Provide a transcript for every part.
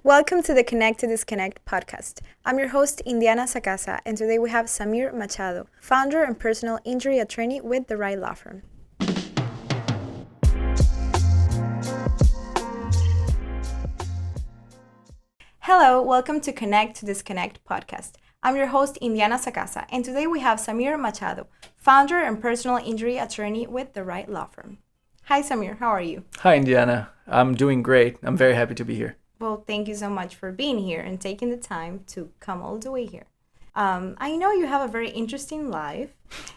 Welcome to the Connect to Disconnect podcast. I'm your host, Indiana Sacasa, and today we have Samir Machado, founder and personal injury attorney with the Right Law Firm. Hello, welcome to Connect to Disconnect podcast. I'm your host, Indiana Sacasa, and today we have Samir Machado, founder and personal injury attorney with the Right Law Firm. Hi, Samir. How are you? Hi, Indiana. I'm doing great. I'm very happy to be here. Well, thank you so much for being here and taking the time to come all the way here. I know you have a very interesting life,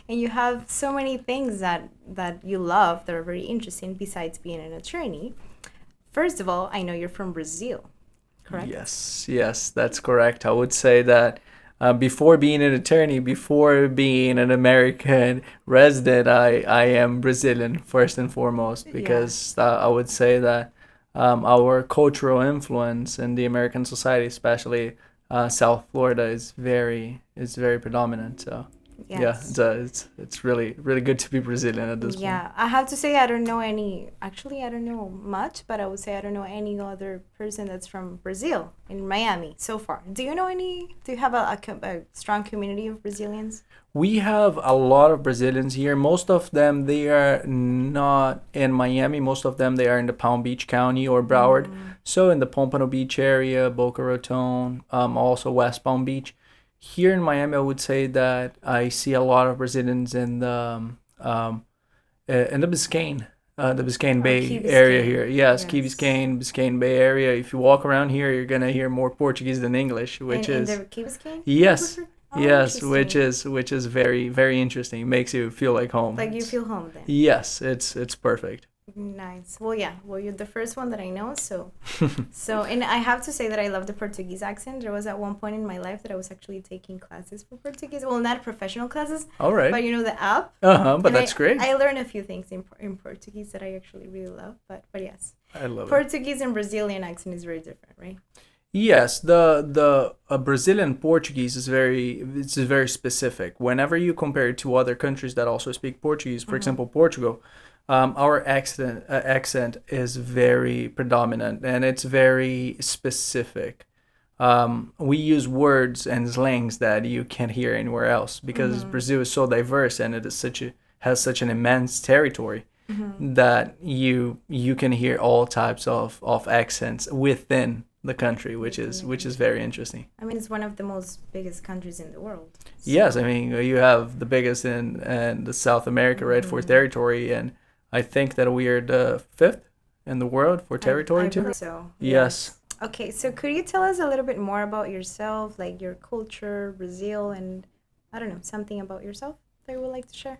and you have so many things that you love that are very interesting besides being an attorney. First of all, I know you're from Brazil, correct? Yes, that's correct. I would say that before being an attorney, before being an American resident, I am Brazilian first and foremost because I would say that our cultural influence in the American society, especially South Florida, is very predominant. So Yes. it's really good to be Brazilian at this point. Yeah, I have to say I don't know I don't know much, but I would say I don't know any other person that's from Brazil in Miami so far. Do you have a strong community of Brazilians? We have a lot of Brazilians here. Most of them, they are not in Miami. Most of them, they are in the Palm Beach County or Broward. So in the Pompano Beach area, Boca Raton, also West Palm Beach. Here in Miami, I would say that I see a lot of Brazilians in the Biscayne Bay Key area Biscayne. here. Yes, Key Yes. Biscayne Bay area. If you walk around here, you're gonna hear more Portuguese than English, which in is the Key Biscayne? yes, Oh, yes, interesting. which is very interesting. It makes you feel like home. Like you feel home then. Yes, it's perfect. Nice. Well, yeah. Well, you're the first one that I know. And I have to say that I love the Portuguese accent. There was at one point in my life that I was actually taking classes for Portuguese. Well, not professional classes, All right. but the app. But And that's great. I learned a few things in Portuguese that I actually really love. But yes, I love it. Portuguese and Brazilian accent is very different, right? Yes, the Brazilian Portuguese is very specific. Whenever you compare it to other countries that also speak Portuguese, for example, Portugal, our accent is very predominant and it's very specific. We use words and slangs that you can't hear anywhere else because Brazil is so diverse and it is has such an immense territory that you can hear all types of accents within the country, which is very interesting. I mean, it's one of the most biggest countries in the world. Yes, I mean you have the biggest in the South America, right, for territory, and I think that we are the fifth in the world for territory I too. believe so. Yes. Okay, so could you tell us a little bit more about yourself, like your culture, Brazil, and I don't know, something about yourself that you would like to share?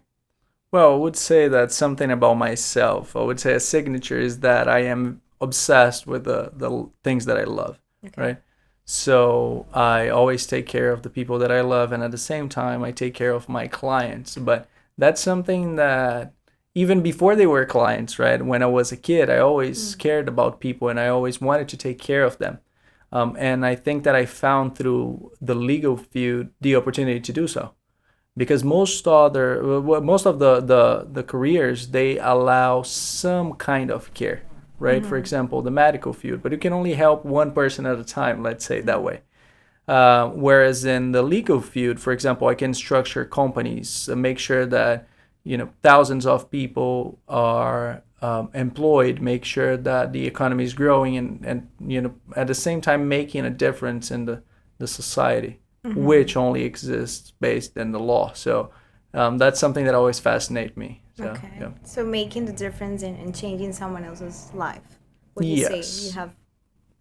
Well, I would say that something about myself. I would say a signature is that I am obsessed with the things that I love, Okay. right? So I always take care of the people that I love, and at the same time, I take care of my clients. But that's something that even before they were clients, right? When I was a kid, I always cared about people, and I always wanted to take care of them. And I think that I found through the legal field the opportunity to do so because most of the careers they allow some kind of care, right? For example, the medical field, but you can only help one person at a time, let's say it that way. Whereas in the legal field, for example, I can structure companies, make sure that thousands of people are employed, make sure that the economy is growing, and at the same time making a difference in the society, which only exists based in the law. So that's something that always fascinates me. So, Okay. yeah. So making the difference in changing someone else's life. Would you Yes. say you have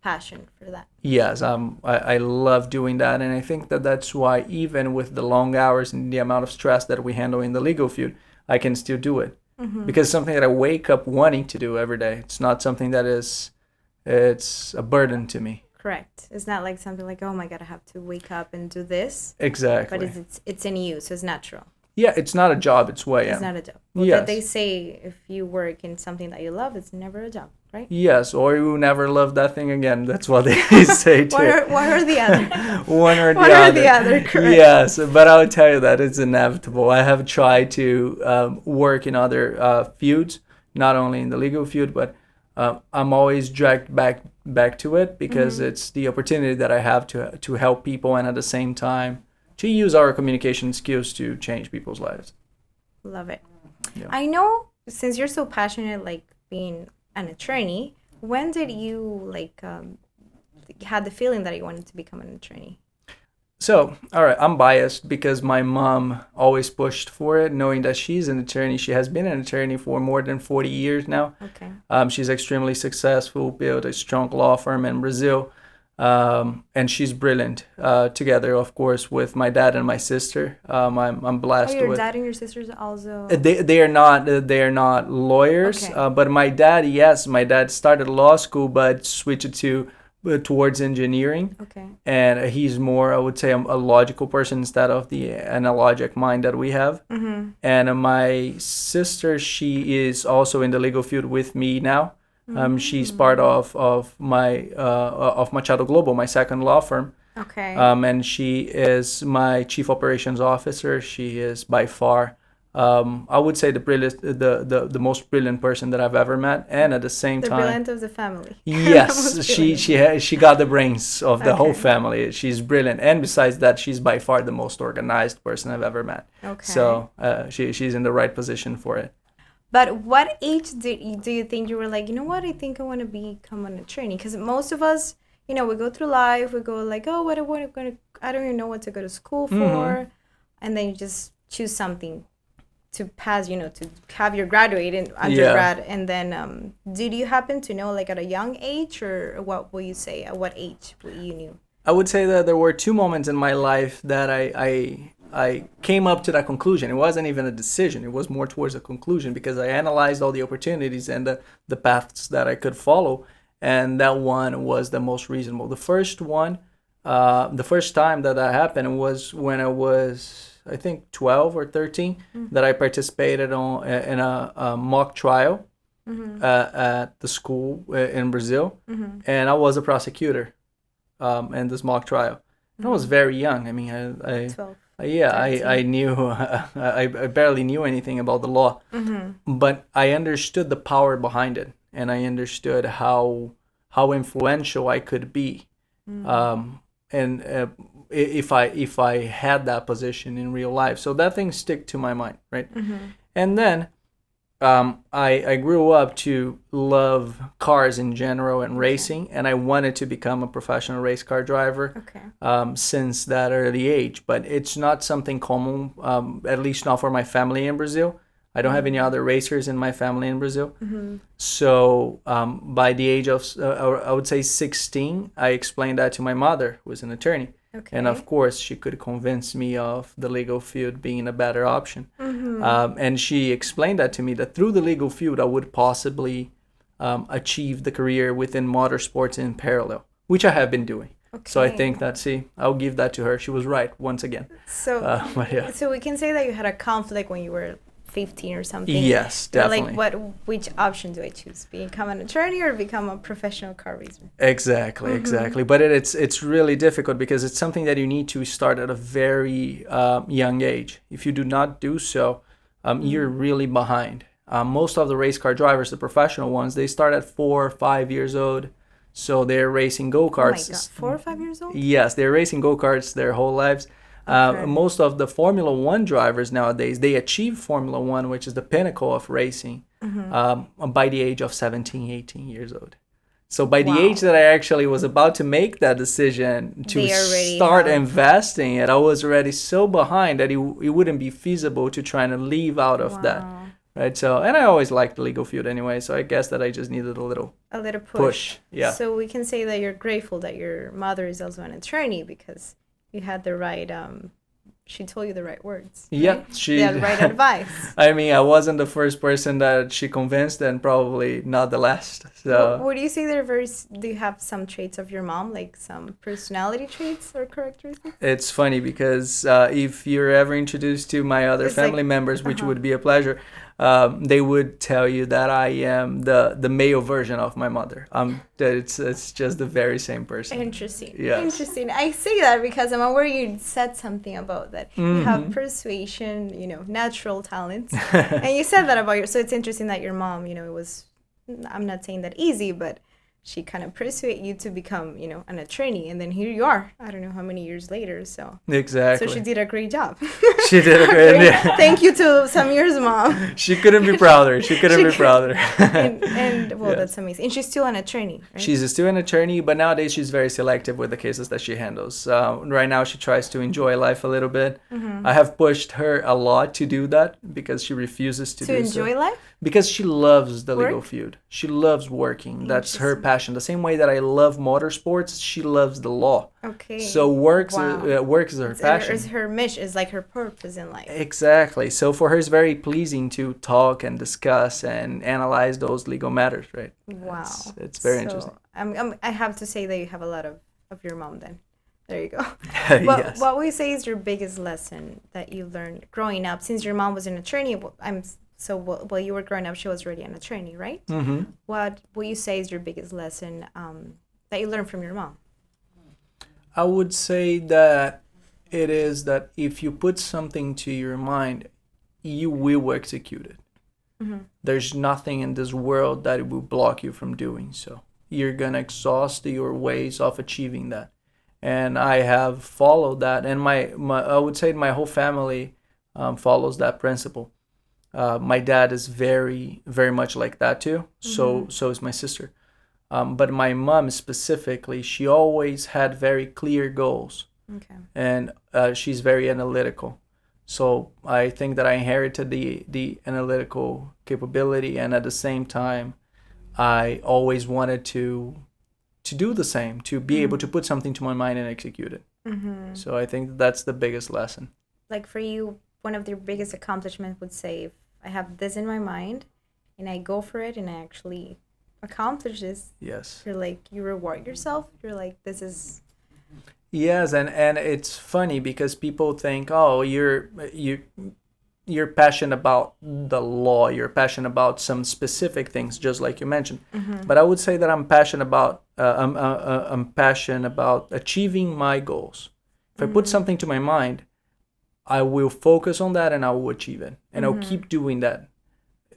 passion for that? Yes, I love doing that, and I think that that's why even with the long hours and the amount of stress that we handle in the legal field, I can still do it because it's something that I wake up wanting to do every day. It's not something that it's a burden to me. Correct. It's not like something like, oh my God, I have to wake up and do this. Exactly. But it's in you, so it's natural. Yeah, it's not a job. It's who I It's am. not a job. Well, Yes. that they say if you work in something that you love, it's never a job, right? Yes, or you will never love that thing again. That's what they say too. One or the other. One or the One other. or the other, correct. Yes, but I'll tell you that it's inevitable. I have tried to work in other fields, not only in the legal field, but I'm always dragged back to it because it's the opportunity that I have to help people, and at the same time to use our communication skills to change people's lives. Love it. Yeah. I know, since you're so passionate, like being an attorney, when did you had the feeling that you wanted to become an attorney? So, all right, I'm biased because my mom always pushed for it, knowing that she's an attorney. She has been an attorney for more than 40 years now. Okay. She's extremely successful, built a strong law firm in Brazil, and she's brilliant. Together, of course, with my dad and my sister. I'm blessed Your with. dad and your sisters also. They are not lawyers, Okay. but my dad, yes, my dad started law school, but switched it to towards engineering. Okay. And he's more, I would say, a logical person instead of the analogic mind that we have. Mm-hmm. And my sister, she is also in the legal field with me now. She's part of my of Machado Global, my second law firm. Okay. And she is my chief operations officer. She is by far, I would say, the most brilliant person that I've ever met, and at the same the time, brilliant of the family. yes, Most she got the brains of the whole Okay. family. She's brilliant, and besides that, she's by far the most organized person I've ever met. Okay. So she's in the right position for it. But what age do you think you were like, you know what, I think I want to become an attorney? Because most of us, we go through life, we go like, oh, what am I going to, I don't even know what to go to school for. Mm-hmm. And then you just choose something to pass, to have your graduate in undergrad. Yeah. And then did you happen to know like at a young age, or what will you say, at what age you knew? I would say that there were two moments in my life that I came up to that conclusion. It wasn't even a decision. It was more towards a conclusion because I analyzed all the opportunities and the paths that I could follow. And that one was the most reasonable. The first time that happened was when I was, I think, 12 or 13, that I participated in a mock trial at the school in Brazil. And I was a prosecutor in this mock trial. And I was very young. I mean, I 12. I knew I barely knew anything about the law, but I understood the power behind it, and I understood how influential I could be, and if I had that position in real life. So that thing stick to my mind, right? And then I grew up to love cars in general and racing, and I wanted to become a professional race car driver since that early age. But it's not something common, at least not for my family in Brazil. I don't have any other racers in my family in Brazil. So by the age of, I would say 16, I explained that to my mother, who was an attorney. Okay. And of course, she could convince me of the legal field being a better option. And she explained that to me, that through the legal field, I would possibly achieve the career within motorsports in parallel, which I have been doing. Okay. So I think I'll give that to her. She was right once again. So, But yeah. so we can say that you had a conflict when you were 15 or something. Yes, You're definitely. like, which option do I choose? Become an attorney or become a professional car racer? Exactly. But it's really difficult because it's something that you need to start at a very young age. If you do not do so, you're really behind. Most of the race car drivers, the professional ones, they start at 4 or 5 years old. So they're racing go-karts. Oh my God, 4 or 5 years old? Yes, they're racing go-karts their whole lives. Okay. Most of the Formula One drivers nowadays, they achieve Formula One, which is the pinnacle of racing, by the age of 17, 18 years old. So by the Wow. age that I actually was about to make that decision to They already start have- investing it, I was already so behind that it wouldn't be feasible to try and leave out of that. Wow. Right. So, and I always liked the legal field anyway. So I guess that I just needed a little push. Yeah. So we can say that you're grateful that your mother is also an attorney because you had the right, she told you the right words. Yeah, right? she You had the right advice. I mean, I wasn't the first person that she convinced, and probably not the last. So What do you say do you have some traits of your mom, like some personality traits or characteristics? it's funny because if you're ever introduced to my other It's family like- members, which would be a pleasure, they would tell you that I am the male version of my mother. That it's just the very same person. Interesting. Yes. Interesting. I say that because I'm aware you said something about that. You have persuasion, natural talents. And you said that about so it's interesting that your mom, it was I'm not saying that easy, but she kind of persuaded you to become, an attorney, and then here you are. I don't know how many years later. So she Exactly. did a great job. She did a great. Yeah. Thank you to Samir's mom. She couldn't be prouder. She couldn't She be could, prouder. and well, Yes. that's amazing. And she's still an attorney, right? She's still an attorney, but nowadays she's very selective with the cases that she handles. Right now, she tries to enjoy life a little bit. Mm-hmm. I have pushed her a lot to do that because she refuses to To do so. enjoy life? Because she loves the legal Work? field. She loves working. That's her Interesting. passion. The same way that I love motorsports, she loves the law. Okay. So Wow. work is her passion. It's her mission, is like her purpose in life. Exactly. So for her, it's very pleasing to talk and discuss and analyze those legal matters, right? Wow. It's very interesting. I have to say that you have a lot of your mom then. There you go. Yes. What would you say is your biggest lesson that you learned growing up? Since your mom was an attorney, while you were growing up, she was already an attorney, right? Mm-hmm. What will you say is your biggest lesson that you learned from your mom? I would say that it is that if you put something to your mind, you will execute it. Mm-hmm. There's nothing in this world that will block you from doing so. You're gonna exhaust your ways of achieving that. And I have followed that, and my I would say my whole family follows that principle. My dad is very, very much like that too. So is my sister. But my mom specifically, she always had very clear goals, Okay. and she's very analytical. So I think that I inherited the analytical capability, and at the same time, I always wanted to do the same, to be able to put something to my mind and execute it. Mm-hmm. So I think that's the biggest lesson. Like for you, one of your biggest accomplishments would say, if I have this in my mind and I go for it and I actually accomplish this, Yes. you're like, you reward yourself. You're like, this is. Yes, and it's funny because people think, oh, you're passionate about the law, you're passionate about some specific things, just like you mentioned. Mm-hmm. But I would say that I'm passionate about achieving my goals. If I put something to my mind, I will focus on that and I will achieve it, and I'll keep doing that,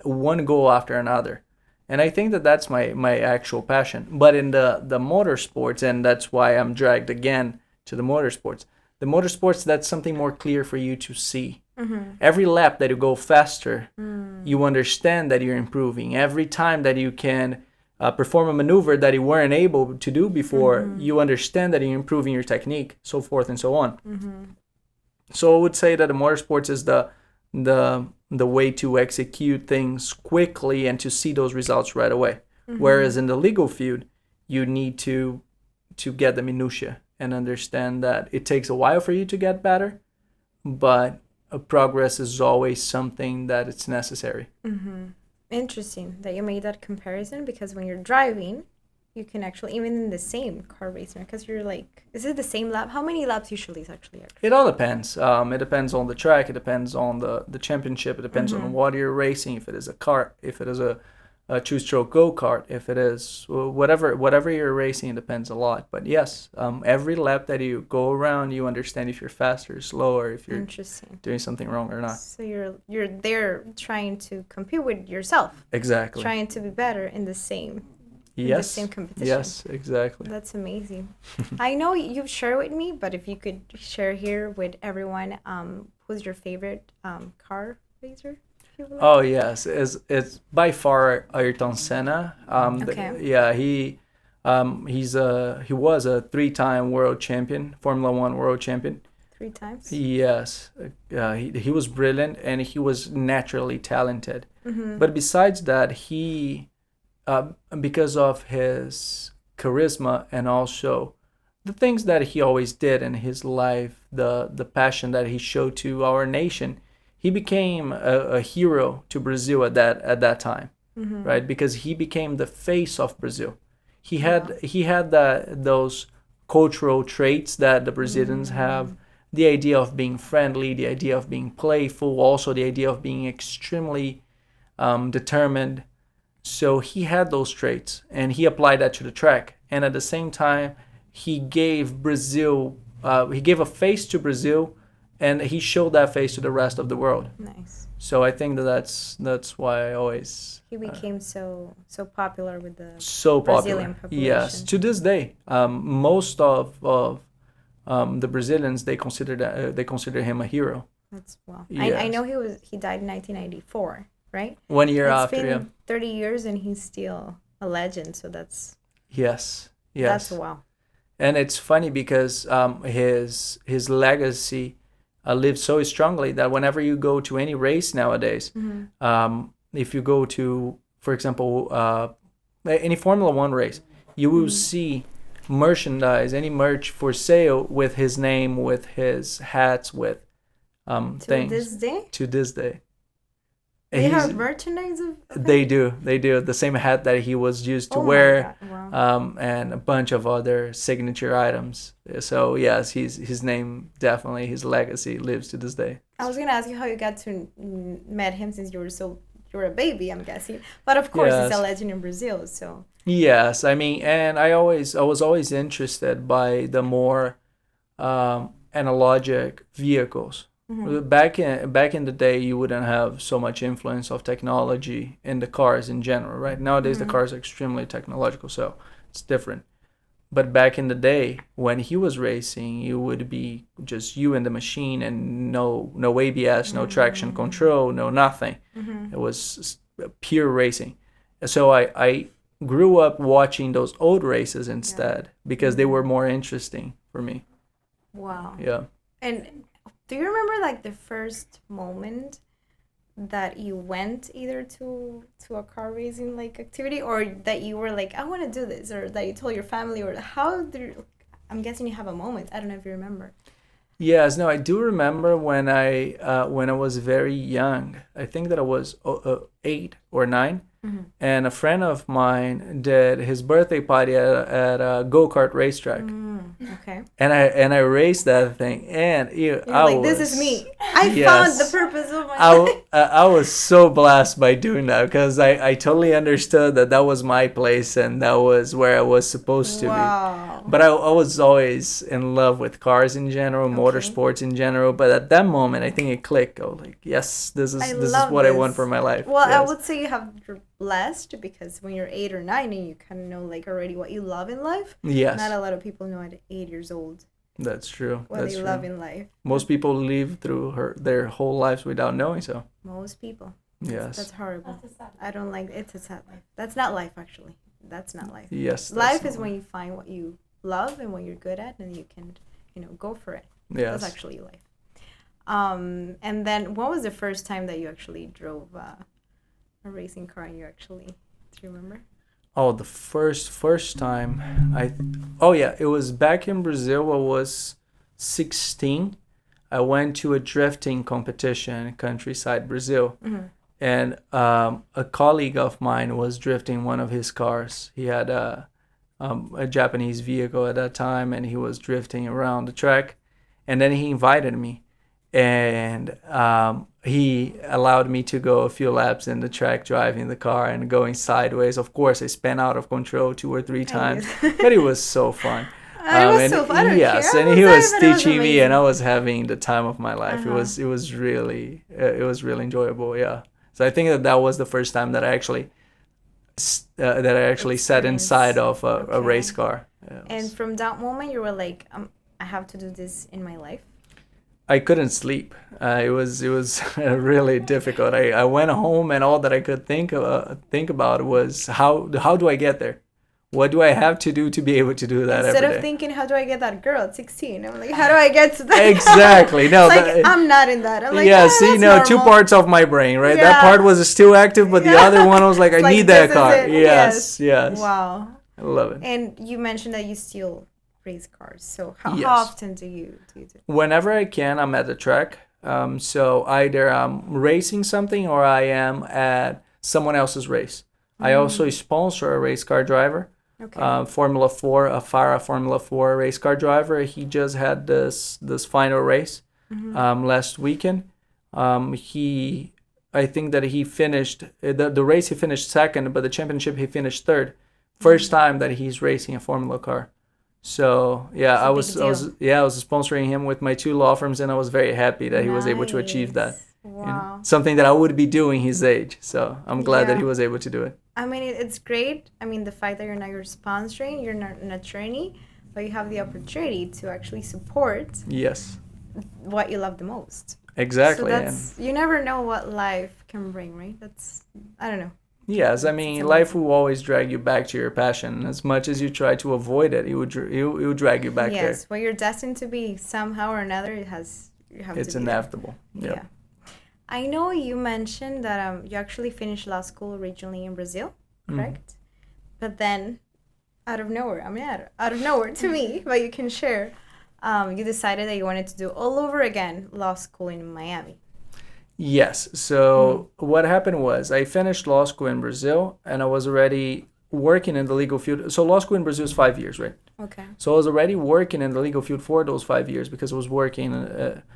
one goal after another. And I think that that's my actual passion. But in the motorsports, and that's why I'm dragged again to the motorsports, that's something more clear for you to see. Mm-hmm. Every lap that you go faster, you understand that you're improving. Every time that you can perform a maneuver that you weren't able to do before, you understand that you're improving your technique, so forth and so on. Mm-hmm. So I would say that the motorsports is the way to execute things quickly and to see those results right away. Whereas in the legal field, you need to get the minutia and understand that it takes a while for you to get better, but progress is always something that it's necessary. Mm-hmm. Interesting that you made that comparison, because when you're driving, you can actually, even in the same car racing, because you're like, is it the same lap? How many laps usually is actually? It all depends. It depends on the track. It depends on the championship. It depends on what you're racing. If it is a kart, if it is a two-stroke go-kart, if it is whatever you're racing, it depends a lot. But yes, every lap that you go around, you understand if you're faster or slower, if you're Interesting. doing something wrong or not. So you're there trying to compete with yourself, Exactly. trying to be better in the same Yes. same competition. Yes, exactly. That's amazing. I know you've shared with me, but if you could share here with everyone, who's your favorite car racer? If you would like? Oh yes, it's by far Ayrton Senna. Okay. He was a three-time world champion, Formula One world champion. 3 times? Yes, he was brilliant and he was naturally talented. Mm-hmm. But besides that, he because of his charisma and also the things that he always did in his life, the passion that he showed to our nation, he became a hero to Brazil at that time, right? Because he became the face of Brazil. He had those cultural traits that the Brazilians have, the idea of being friendly, the idea of being playful, also the idea of being extremely determined. So he had those traits, and he applied that to the track. And at the same time, he gave a face to Brazil and he showed that face to the rest of the world. Nice. So I think that that's why I always He became so popular with the so Brazilian popular. population. Yes, to this day, most of the Brazilians, they consider him a hero. That's well. Yes. I know he died in 1994, right? 1 year It's after, been yeah. 30 years and he's still a legend. So that's Yes, that's yes. wow. And it's funny because his legacy lives so strongly that whenever you go to any race nowadays, if you go to, for example, any Formula One race, you will see merchandise, any merch for sale with his name, with his hats, with To things. this day, To this day. they He's- have merchandise of him? They do the same hat that he was used to Oh my wear, God, wow. and a bunch of other signature items. So yes, his name, definitely his legacy lives to this day. I was gonna ask you how you got to met him since you were a baby, I'm guessing. But of course, he's a Yes. legend in Brazil. So Yes, I mean, and I was always interested by the more analogic vehicles. Back in the day, you wouldn't have so much influence of technology in the cars in general, right? Nowadays, the cars are extremely technological, so it's different. But back in the day, when he was racing, you would be just you and the machine, and no ABS, no traction control, no nothing. It was pure racing. So I grew up watching those old races instead because they were more interesting for me. wow. Yeah. And do you remember like the first moment that you went either to a car racing like activity, or that you were like, I want to do this, or that you told your family, or how did I'm guessing you have a moment. I don't know if you remember. Yes, no, I do remember when I was very young. I think that I was 8 or 9, and a friend of mine did his birthday party at a go-kart racetrack, Okay. and I raced that thing, and You're like, this is me. I found the purpose of my life. I was so blessed by doing that because I totally understood that was my place and that was where I was supposed to Wow. be. But I was always in love with cars in general, motorsports in general. But at that moment, I think it clicked. I was like, yes, this is what I want for my life. Well, I Yes. would say you're blessed because when you're 8 or 9 and you kind of know like already what you love in life. Yes, Not a lot of people know at 8 years old that's true. what That's they true. love in life. Most people live through their whole lives without knowing so. Most people. Yes. That's horrible. I don't like it's a sad life. That's not life actually. That's not life. Yes. Life is when you find what you love and what you're good at and you can, go for it. Yes. That's actually life. And then what was the first time that you actually drove a racing car and do you remember? Oh, the first time it was back in Brazil. I was 16. I went to a drifting competition in countryside Brazil, and a colleague of mine was drifting one of his cars. He had a Japanese vehicle at that time, and he was drifting around the track, and then he invited me, and he allowed me to go a few laps in the track driving the car and going sideways. Of course, I spun out of control 2 or 3 times, but it was so fun. It was so fun. I don't Yes, care. and he was It was teaching me, and I amazing. was having the time of my life. It was really enjoyable. Yeah. So I think that was the first time that I actually sat inside of a race car. Yeah, And from that moment, you were like, I have to do this in my life. I couldn't sleep. It was really difficult. I went home and all that I could think about was how do I get there? What do I have to do to be able to do that Instead every of day? thinking, how do I get that girl at 16? I'm like, how do I get to that? Exactly. No, I'm not in that. I'm like, yeah, that's no, 2 normal. parts of my brain, right? Yeah. That part was still active, but the Yeah. other one was like, I It's like, need that this is car. it. Yes. Wow. I love it. And you mentioned that you still race cars. So how Yes. often do you do it? Whenever I can, I'm at the track. So either I'm racing something or I am at someone else's race. I also sponsor a race car driver. Okay. Formula 4, a Farah Formula 4 race car driver. He just had this final race last weekend. I think that he finished the race. He finished second, but the championship he finished third. First time that he's racing a Formula car. So yeah, It's a big deal. I was sponsoring him with my two law firms, and I was very happy that he was able to achieve that. Nice. Wow. Something that I would be doing his age. So I'm glad that he Yeah. was able to do it. I mean, it's great. I mean, the fact that you're sponsoring, you're not an attorney, but you have the opportunity to actually support Yes, what you love the most. So exactly. And that's, you never know what life can bring, right? That's, I don't know. yes, I It's mean, life amazing. will always drag you back to your passion. As much as you try to avoid it, it will drag you back there. Yes, what you're destined to be somehow or another, you have to It's be there. inevitable. Yeah. Yep. I know you mentioned that you actually finished law school originally in Brazil, correct? But then, out of nowhere, I mean, out of nowhere to me, but you can share, you decided that you wanted to do all over again law school in Miami. Yes. So what happened was I finished law school in Brazil, and I was already working in the legal field. So law school in Brazil is 5 years, right? Okay. So I was already working in the legal field for those 5 years because I was working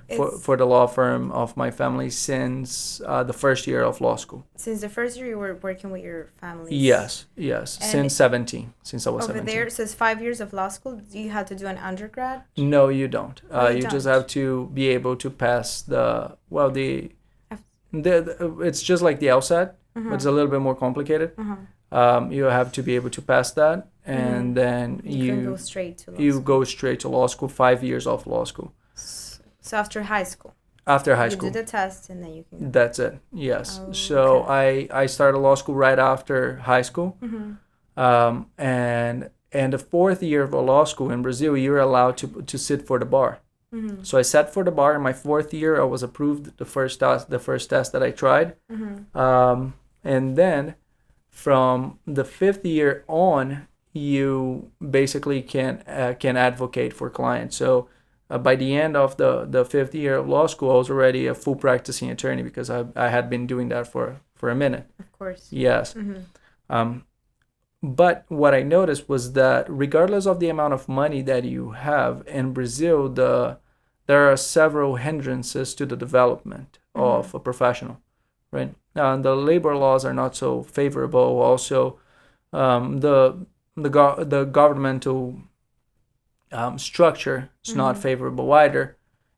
It's for the law firm of my family since the first year of law school. since the first year you were working with your families. Yes. And Since 17, since I was over 17. there, so it's 5 years of law school. Do you have to do an undergrad? No, you don't. Oh, you You just don't. have to be able to pass Af- it's just like the LSAT, but it's a little bit more complicated. You have to be able to pass that, and then You can go straight to law you school. go straight to law school. 5 years of law school So after high school, after high you school. do the test and then you can go. That's it. Yes. Oh, So okay. I started law school right after high school, and the fourth year of a law school in Brazil, you're allowed to sit for the bar. So I sat for the bar in my fourth year. I was approved the first test that I tried, and then from the fifth year on, you basically can advocate for clients. So by the end of the fifth year of law school, I was already a full practicing attorney because I had been doing that for a minute. Of course. Yes. But what I noticed was that regardless of the amount of money that you have in Brazil, there are several hindrances to the development of a professional, right? The labor laws are not so favorable. Also, the governmental structure is not favorable either,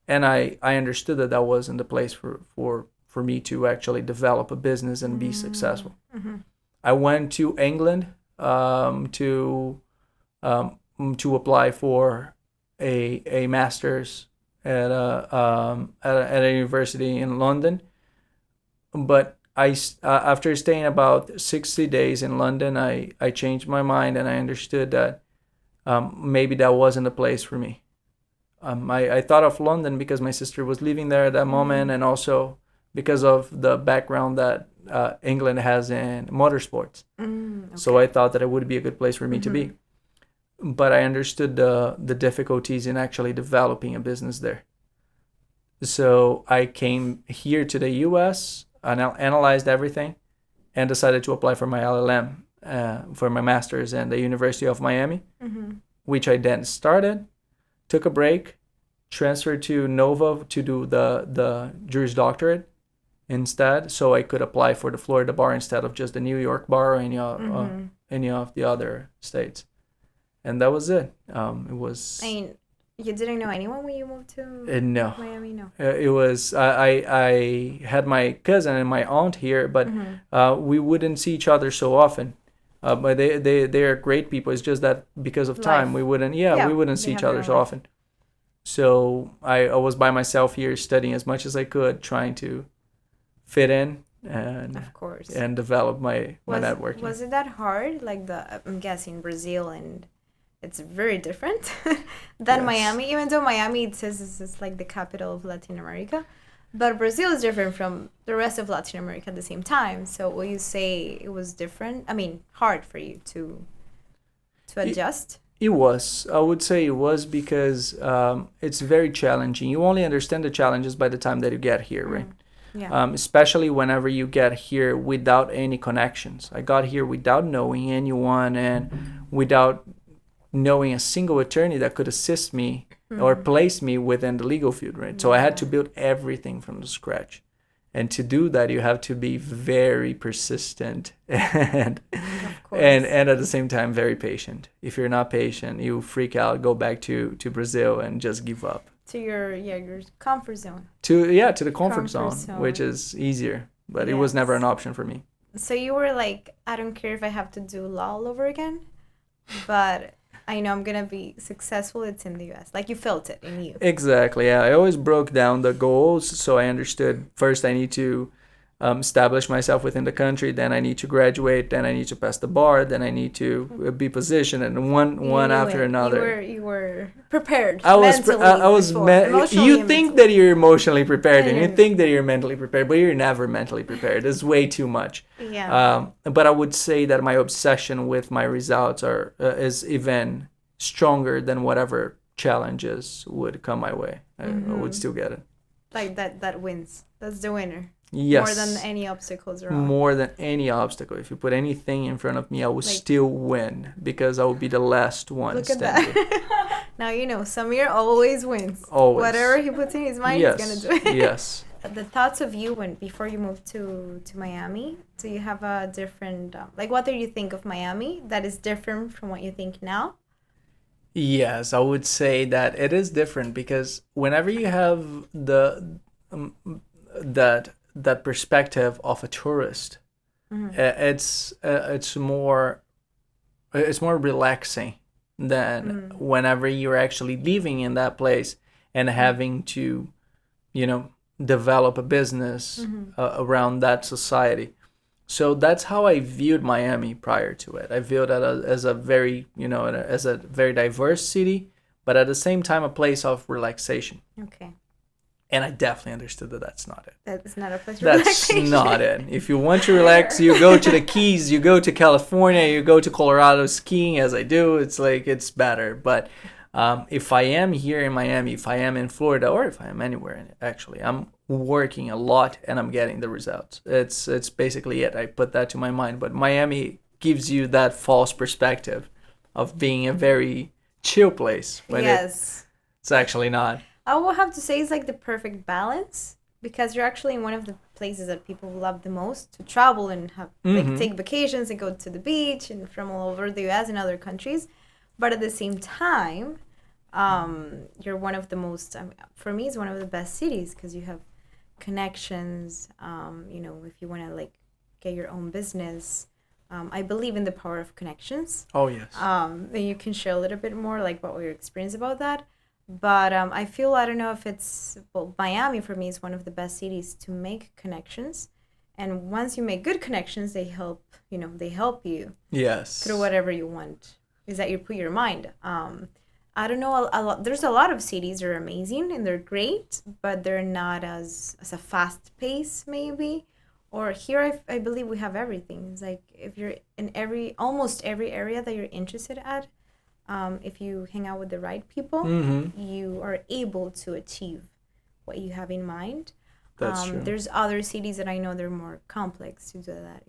and I understood that wasn't the place for me to actually develop a business and be successful. I went to England to apply for a master's at a university in London, but after staying about 60 days in London, I changed my mind and I understood that maybe that wasn't a place for me. I thought of London because my sister was living there at that moment, and also because of the background that England has in motorsports. So I thought that it would be a good place for me to be. But I understood the difficulties in actually developing a business there. So I came here to the US, analyzed everything, and decided to apply for my LLM, for my master's in the University of Miami, which I then started, took a break, transferred to Nova to do the Juris Doctorate instead, so I could apply for the Florida bar instead of just the New York bar or any of the other states. And that was it. It was. I mean, you didn't know anyone when you moved to No. Miami? No. It was I had my cousin and my aunt here, but we wouldn't see each other so often. But they are great people. It's just that because of time, Life. we wouldn't Yeah, we wouldn't they see have each their other own so life. often. So I was by myself here studying as much as I could, trying to fit in Of course. and develop my networking. Was it that hard? Like I'm guessing Brazil, and it's very different than Yes. Miami. Even though Miami, it says it's like the capital of Latin America, but Brazil is different from the rest of Latin America at the same time. So will you say it was different? I mean, hard for you to adjust? It was. I would say it was because it's very challenging. You only understand the challenges by the time that you get here, right? Yeah. Especially whenever you get here without any connections. I got here without knowing anyone and without knowing a single attorney that could assist me or place me within the legal field, right? So I had to build everything from the scratch. And to do that, you have to be very persistent and Of course. and at the same time very patient. If you're not patient, you freak out, go back to Brazil and just give up. To your comfort zone. To the comfort zone, which is easier, but it was never Yes. an option for me. So you were like, I don't care if I have to do law all over again, but I know I'm gonna be successful. It's in the U.S. Like you felt it in you. Exactly. Yeah, I always broke down the goals, so I understood first I need to establish myself within the country, then I need to graduate, then I need to pass the bar, then I need to be positioned, and one You after knew it. another. You were prepared. I was mentally I was before. Emotionally you and think mentally. that you're emotionally prepared and you Yeah. think that you're mentally prepared, but you're never mentally prepared. It's way too much. Yeah. But I would say that my obsession with my results is even stronger than whatever challenges would come my way. I would still get it. Like that wins. That's the winner. Yes. More than any obstacles around. More than any obstacle. If you put anything in front of me, I will Like- still win because I will be the last one Look at standing. that. Now you know Samir always wins. Always. Whatever he puts in his mind, Yes. he's gonna do it. Yes. The thoughts of you when before you moved to Miami, do you have a different like what do you think of Miami that is different from what you think now? Yes, I would say that it is different because whenever you have the that perspective of a tourist, it's more relaxing than whenever you're actually living in that place and having to, develop a business around that society. So that's how I viewed Miami prior to it. I viewed it as a very, as a very diverse city, but at the same time a place of relaxation. Okay. And I definitely understood that that's not it. That's not a place for That's relaxation. not it. If you want to relax, you go to the Keys, you go to California, you go to Colorado skiing, as I do. It's like, it's better. But if I am here in Miami, if I am in Florida, or if I am anywhere, actually, I'm working a lot and I'm getting the results. It's basically it. I put that to my mind. But Miami gives you that false perspective of being a very chill place when Yes. it's actually not. I will have to say it's like the perfect balance because you're actually in one of the places that people love the most to travel and have like take vacations and go to the beach and from all over the US and other countries. But at the same time, you're one of the most, for me, it's one of the best cities because you have connections. If you want to like get your own business, I believe in the power of connections. Oh, yes. And you can share a little bit more like what your experience about that. But I feel, I don't know if it's, Miami for me is one of the best cities to make connections. And once you make good connections, they help you Yes. through whatever you want. Is that you put your mind. I don't know, a lot. There's a lot of cities that are amazing and they're great, but they're not as a fast pace maybe. Or here, I believe we have everything. It's like if you're in almost every area that you're interested at, if you hang out with the right people, you are able to achieve what you have in mind. That's true. There's other cities that I know they're more complex to do that.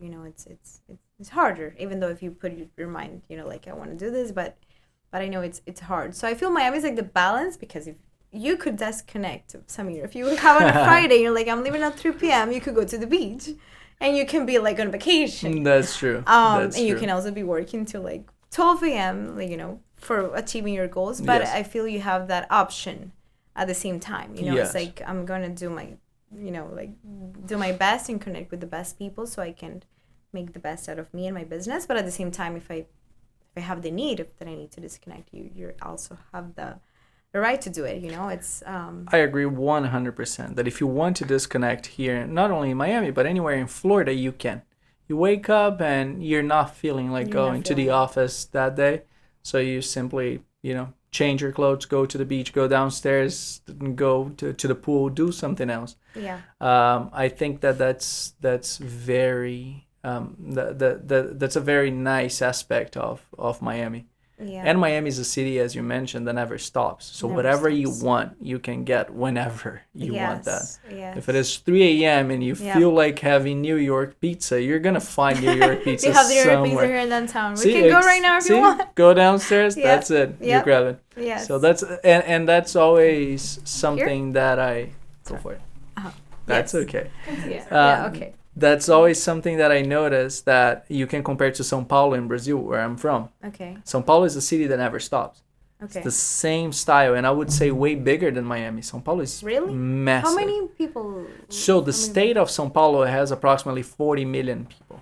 It's harder, even though if you put your mind, like I want to do this, but I know it's hard. So I feel Miami is like the balance because if you could disconnect, Samir, if you have on a Friday, you're like I'm leaving at 3 p.m. You could go to the beach, and you can be like on vacation. That's true. And you can also be working till like 12 a.m. Like for achieving your goals. But Yes. I feel you have that option at the same time. Yes. It's like I'm gonna do my do my best and connect with the best people so I can make the best out of me and my business. But at the same time, if I have the need that I need to disconnect, you also have the right to do it. It's I agree 100% that if you want to disconnect here, not only in Miami, but anywhere in Florida, you can. You wake up and you're not feeling like going to the office that day. So you simply, change your clothes, go to the beach, go downstairs, go to the pool, do something else. yeah. I think that's very that's a very nice aspect of Miami. Yeah. And Miami is a city, as you mentioned, that never stops. So Never whatever stops. you want, you can get whenever you want that. Yes. If it is 3 a.m. and you Yeah. feel like having New York pizza, you're going to find New York pizza we have the New York somewhere. pizza here in downtown. See, We can go right now if you want. Go downstairs, Yeah. that's it. You Yep. grab it. Yes. So that's and that's always something that I go for it. That's Yes. okay. Yeah. Uh, Okay. that's always something that I noticed that you can compare to São Paulo in Brazil, where I'm from. Okay. São Paulo is a city that never stops. It's Okay. the same style, and I would say way bigger than Miami. São Paulo is Really? massive. How many people? So the how many- state of São Paulo has approximately 40 million people.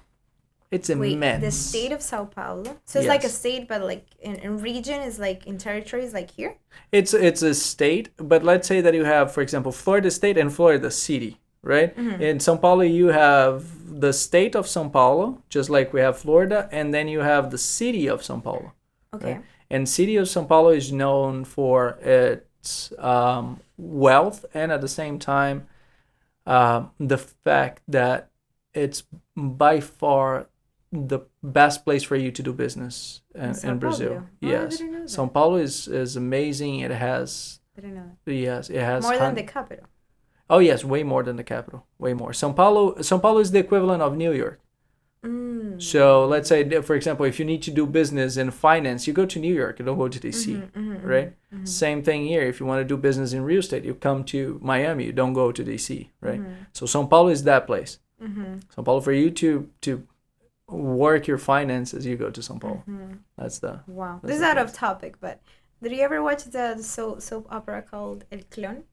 It's Wait, immense. the state of Sao Paulo. So it's like a Yes. state, but like in region is like in territories like here. It's a state, but let's say that you have, for example, Florida State and Florida City, right? Mm-hmm. In São Paulo, you have the state of São Paulo, just like we have Florida, and then you have the city of São Paulo. Okay. Right? And city of São Paulo is known for its wealth, and at the same time, the fact that it's by far the best place for you to do business in São Brazil. Paulo? Oh, I Yes, didn't know that. São Paulo is amazing. It has Didn't know. yes, it has More than the capital. oh yes, way more than the capital, way more. São Paulo is the equivalent of New York. Mm. So let's say, for example, if you need to do business in finance, you go to New York. You don't go to DC, right? Same thing here. If you want to do business in real estate, you come to Miami. You don't go to DC, right? So São Paulo is that place. São Paulo, for you to work your finances, you go to São Paulo. That's the Wow. that's This is the out of place. topic, but did you ever watch the soap opera called El Clon?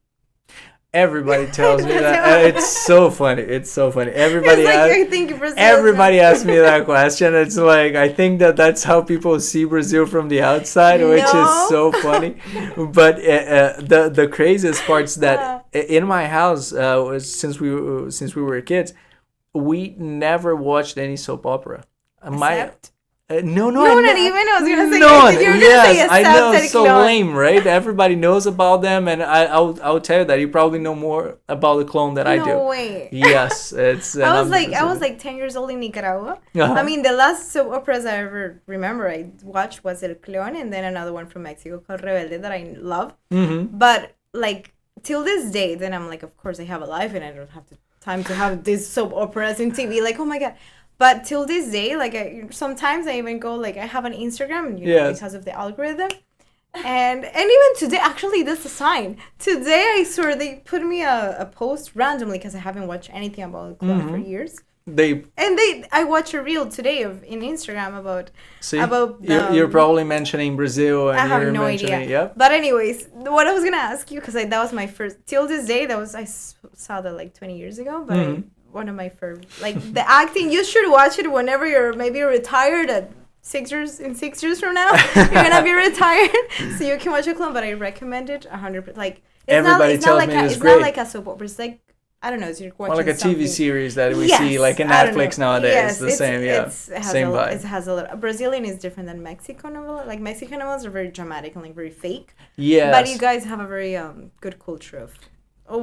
Everybody tells me that. It's so funny. It's so funny. Everybody It's like, asks, I think Brazil. everybody asks me that question. It's like, I think that's how people see Brazil from the outside, which No. is so funny. But the craziest part's that in my house, since we were kids, we never watched any soap opera. Except? No, No, not even. I was gonna say. none. I think you were Yes, gonna say I except know, El so Clon. lame, right? Everybody knows about them, and I'll tell you that you probably know more about the clone than I do. No way. Yes, it's. and I was I'm like 10 years old in Nicaragua. Uh-huh. I mean, the last soap operas I ever remember I watched was El Clon, and then another one from Mexico called Rebelde that I love. Mm-hmm. But like till this day, then I'm like, of course I have a life, and I don't have the time to have these soap operas in TV. Like, oh my god. But till this day, like sometimes I even go like I have an Instagram, you know, Yes. because of the algorithm. And even today, actually, that's a sign. Today, I swear they put me a post randomly because I haven't watched anything about Clone for years. I watched a reel today in Instagram about you're probably mentioning Brazil, and I have you're no mentioning idea. Yep. But anyways, what I was gonna ask you because that was my first till this day. I saw that like 20 years ago, but one of my first like the acting. You should watch it whenever you're maybe retired at 6 years from now. You're gonna be retired, so you can watch a clone. But I recommend it 100%. Like Everybody it's tells not like me a, it's it's great. not like a soap opera. It's like I don't know. It's you're watching More like a something. TV series that we Yes, see like in I don't Netflix know. nowadays. Yes, The same, yeah. it Same vibe. It has a little. Brazilian is different than Mexican novella. Like Mexican novellas are very dramatic and like very fake. Yes. But you guys have a very good culture of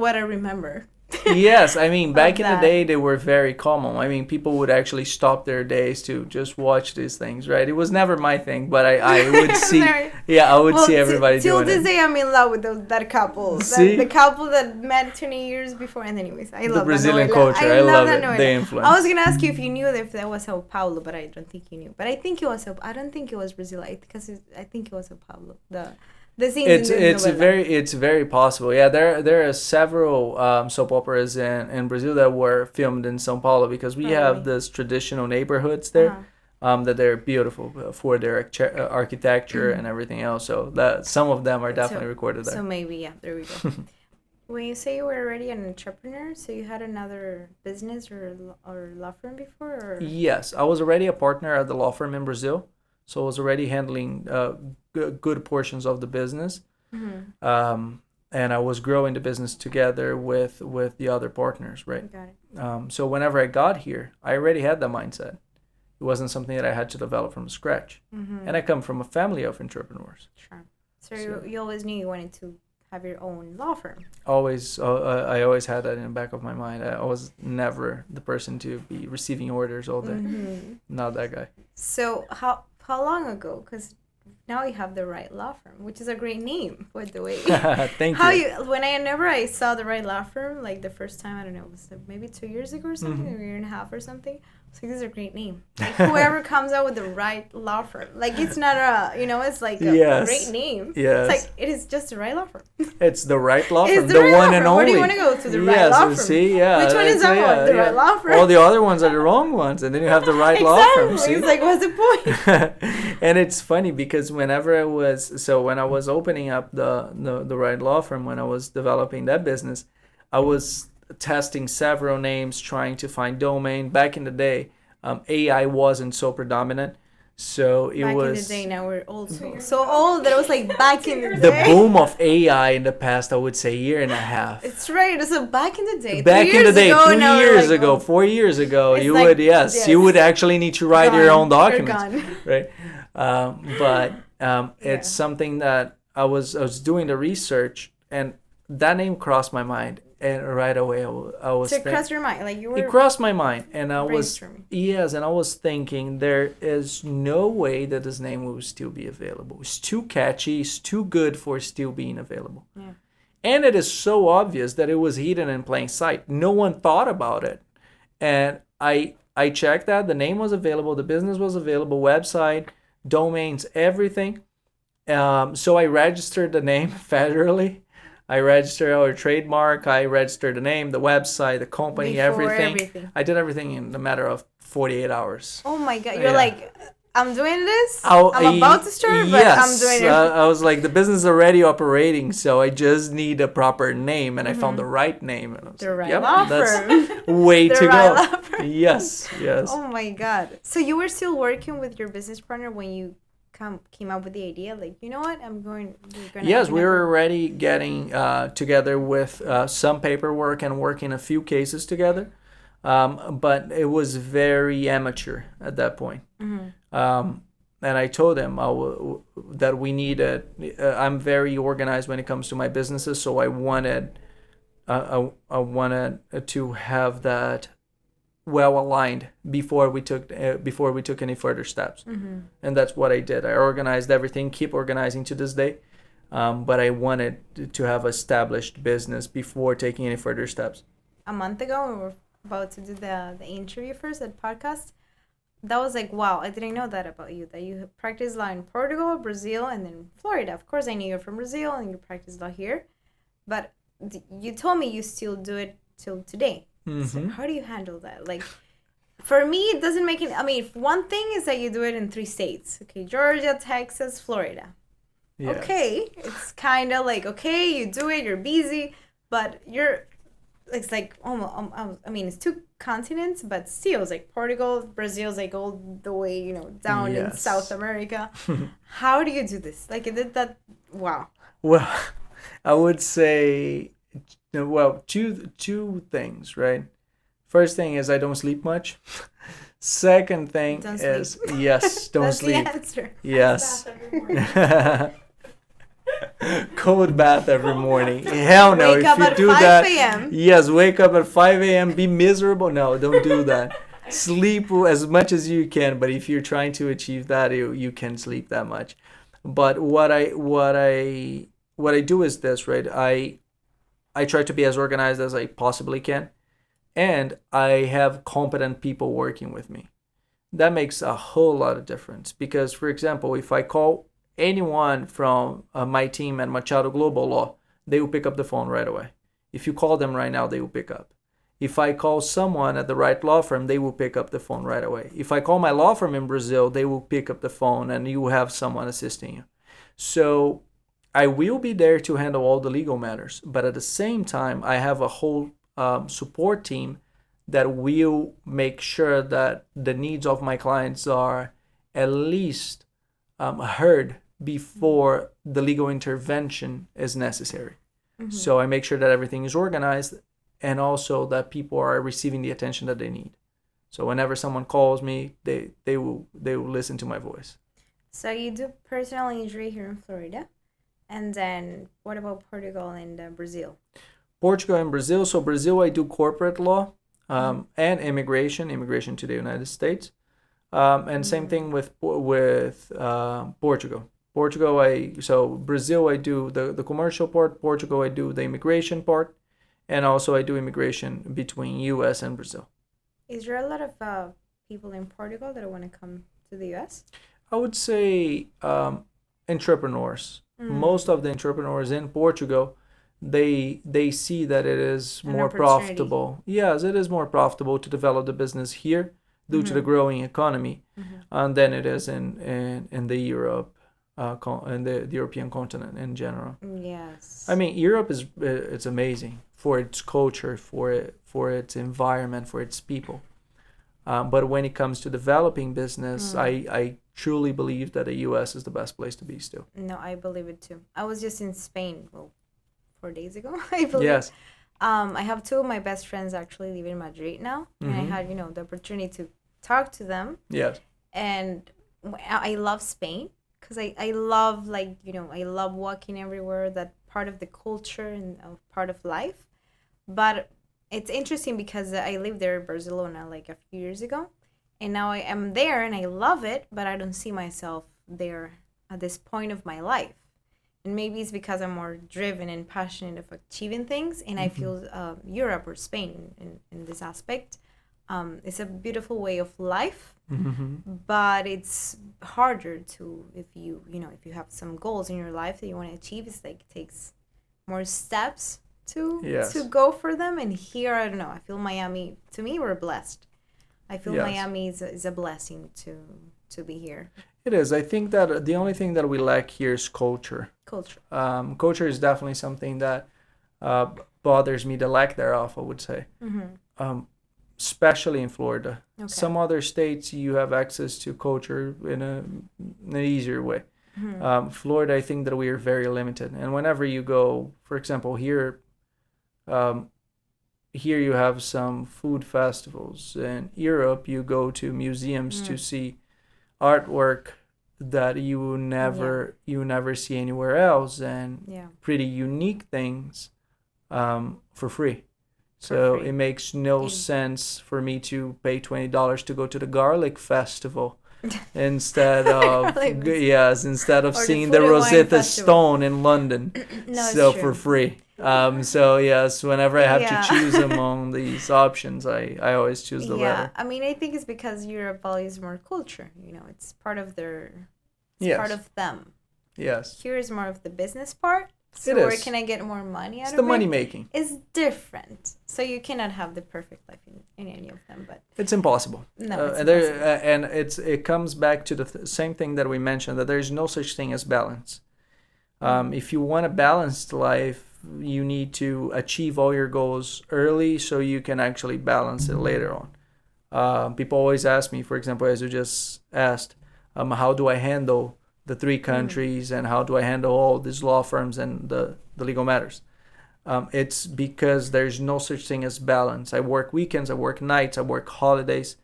what I remember. Yes, I mean, back in the that. day, they were very common. I mean, people would actually stop their days to just watch these things, right? It was never my thing, but I would see, I would see everybody till doing this it. day, I'm in love with that couple. See? The couple that met 20 years before. And anyways, I love Brazilian that culture, I love that it. novela. The influence. I was gonna ask you if you knew if that was Sao Paulo, but I don't think you knew. But I think it was I don't think it was Brazil. I think it was Sao Paulo. The scenes in the novela. It's very possible. Yeah, there are several soap operas in Brazil that were filmed in São Paulo because we have this traditional neighborhoods there. That they're beautiful for their architecture and everything else. So that some of them are definitely recorded there. So maybe there we go. When you say you were already an entrepreneur, so you had another business or law firm before? Or? Yes, I was already a partner at the law firm in Brazil, so I was already handling good portions of the business, and I was growing the business together with the other partners, right? Got it. So whenever I got here, I already had that mindset. It wasn't something that I had to develop from scratch, and I come from a family of entrepreneurs. Sure. So you always knew you wanted to have your own law firm. Always, I always had that in the back of my mind. I was never the person to be receiving orders all day. Not that guy. So how long ago? Because now you have the right law firm, which is a great name, by the way. Thank you. Whenever I saw the right law firm, like the first time, I don't know, it was maybe 2 years ago or something, a year and a half or something. I So this is a great name. Like whoever comes out with the right law firm. Like it's not a, it's like a Yes. great name. Yes. It's like it is just the right law firm. It's the right law firm, It's the right one law and firm. only. Where do you want to go to the right Yes, law firm? see, yeah. Which one is that one? The right law firm. All the other ones are the wrong ones, and then you have the right law firm. Exactly. See? It's like, what's the point? And it's funny because when I was opening up the right law firm, when I was developing that business, I was testing several names, trying to find domain. Back in the day, AI wasn't so predominant, so it back was. in the day, now we're old school. So old that it was like back in the day. The boom of AI in the past, I would say, year and a half. It's right. So back in the day, Back in the day, 2 years like, ago, 4 years ago, it's you like, would, yes, you would actually need to write your own You're documents, gone. right? It's something that I was doing the research, and that name crossed my mind, and right away I was So it thinking, crossed your mind, like you were. it crossed my mind, and I was brainstorming. yes, and I was thinking there is no way that this name will still be available. It's too catchy, it's too good for still being available. Yeah. And it is so obvious that it was hidden in plain sight. No one thought about it. And I checked that the name was available, the business was available, website, domains, everything. So I registered the name federally. I registered our trademark. I registered the name, the website, the company, Before everything. I did everything in a matter of 48 hours. Oh my God! You're Yeah. like, I'm doing this. I'm about to start, but I'm doing it. I was like, the business is already operating, so I just need a proper name, and I found the right name. And I was The like, right yep, law that's firm. way The to right go. law firm. Yes, yes. Oh my God! So you were still working with your business partner when you came up with the idea? Like, you know what? We're gonna. Yes, we were already getting together with some paperwork and working a few cases together, but it was very amateur at that point. And I told him that we needed. I'm very organized when it comes to my businesses, so I wanted to have that well aligned before we took any further steps. And that's what I did. I organized everything, keep organizing to this day, but I wanted to have established business before taking any further steps. A month ago, we were about to do the interview first at podcast. That was like, wow, I didn't know that about you, that you practice law in Portugal, Brazil, and then Florida. Of course, I knew you're from Brazil and you practice law here, but you told me you still do it till today. So how do you handle that? Like, for me, it doesn't make it. I mean, one thing is that you do it in 3 states. Okay, Georgia, Texas, Florida. Yes. Okay, it's kind of like, okay, you do it, you're busy, but it's like almost. I mean, it's 2 continents, but still, it's like Portugal, Brazil's like all the way, down in Yes. South America. How do you do this? Like, did that? Wow. Well, I would say, well, two things, right? First thing is I don't sleep much. Second thing Don't is sleep. yes, don't That's sleep. the answer. Yes. Cold bath every morning. Hell no. Wake If up you at do 5 that, a.m. yes, wake up at 5 a.m. Be miserable. No, don't do that. Sleep as much as you can, but if you're trying to achieve that, you can sleep that much. But what I do is this, right? I try to be as organized as I possibly can, and I have competent people working with me. That makes a whole lot of difference because, for example, if I call anyone from my team at Machado Global Law, they will pick up the phone right away. If you call them right now, they will pick up. If I call someone at the right law firm, they will pick up the phone right away. If I call my law firm in Brazil, they will pick up the phone and you will have someone assisting you. So I will be there to handle all the legal matters, but at the same time, I have a whole support team that will make sure that the needs of my clients are at least heard before the legal intervention is necessary. So I make sure that everything is organized and also that people are receiving the attention that they need. So whenever someone calls me, they will listen to my voice. So you do personal injury here in Florida, and then what about Portugal and Brazil? Portugal and Brazil. So Brazil, I do corporate law and immigration to the United States, and same thing with Portugal. Brazil, I do the commercial part. Portugal, I do the immigration part, and also I do immigration between U.S. and Brazil. Is there a lot of people in Portugal that want to come to the US? I would say entrepreneurs. Most of the entrepreneurs in Portugal, they see that it is An more opportunity. profitable. Yes, it is more profitable to develop the business here due to the growing economy, than it is in the Europe, in the European continent in general. Yes. I mean, Europe is it's amazing for its culture, for its environment, for its people. But when it comes to developing business, I truly believe that the U.S. is the best place to be still. No, I believe it too. I was just in Spain, well, 4 days ago, I believe. Yes. I have two of my best friends actually live in Madrid now, and I had, the opportunity to talk to them. Yes. And I love Spain because I love, like, I love walking everywhere, that part of the culture and part of life. But it's interesting because I lived there in Barcelona like a few years ago, and now I am there and I love it, but I don't see myself there at this point of my life. And maybe it's because I'm more driven and passionate of achieving things, and I feel Europe or Spain in this aspect. It's a beautiful way of life, but it's harder to, if you have some goals in your life that you want to achieve. It's like it takes more steps to Yes. to go for them. And here, I don't know. I feel Miami. To me, we're blessed. I feel Yes. Miami is a blessing to be here. It is. I think that the only thing that we lack here is culture. Culture. Culture is definitely something that bothers me, the lack thereof, I would say. Especially in Florida. Okay. Some other states you have access to culture in an easier way. Florida, I think that we are very limited. And whenever you go, for example, here you have some food festivals. In Europe, you go to museums to see artwork that you never see anywhere else, and pretty unique things for free. So free. it makes no sense for me to pay $20 to go to the garlic festival instead of instead of Or the seeing Food the and Wine Rosetta Festival. Stone in London. No, it's So true. for free. So yes, whenever I have Yeah. to choose among these options, I always choose the latter. I mean, I think it's because Europe values more culture. It's part of their, Yes. part of them. Yes. Here is more of the business part. So It where is. can I get more money out It's of the it? money making. It's different. So you cannot have the perfect life in any of them. But It's impossible. no, it's There, impossible. it comes back to the same thing that we mentioned, that there's no such thing as balance. If you want a balanced life, you need to achieve all your goals early so you can actually balance it later on. People always ask me, for example, as you just asked, how do I handle the three countries and how do I handle all these law firms and the legal matters? It's because there's no such thing as balance. I work weekends, I work nights, I work holidays.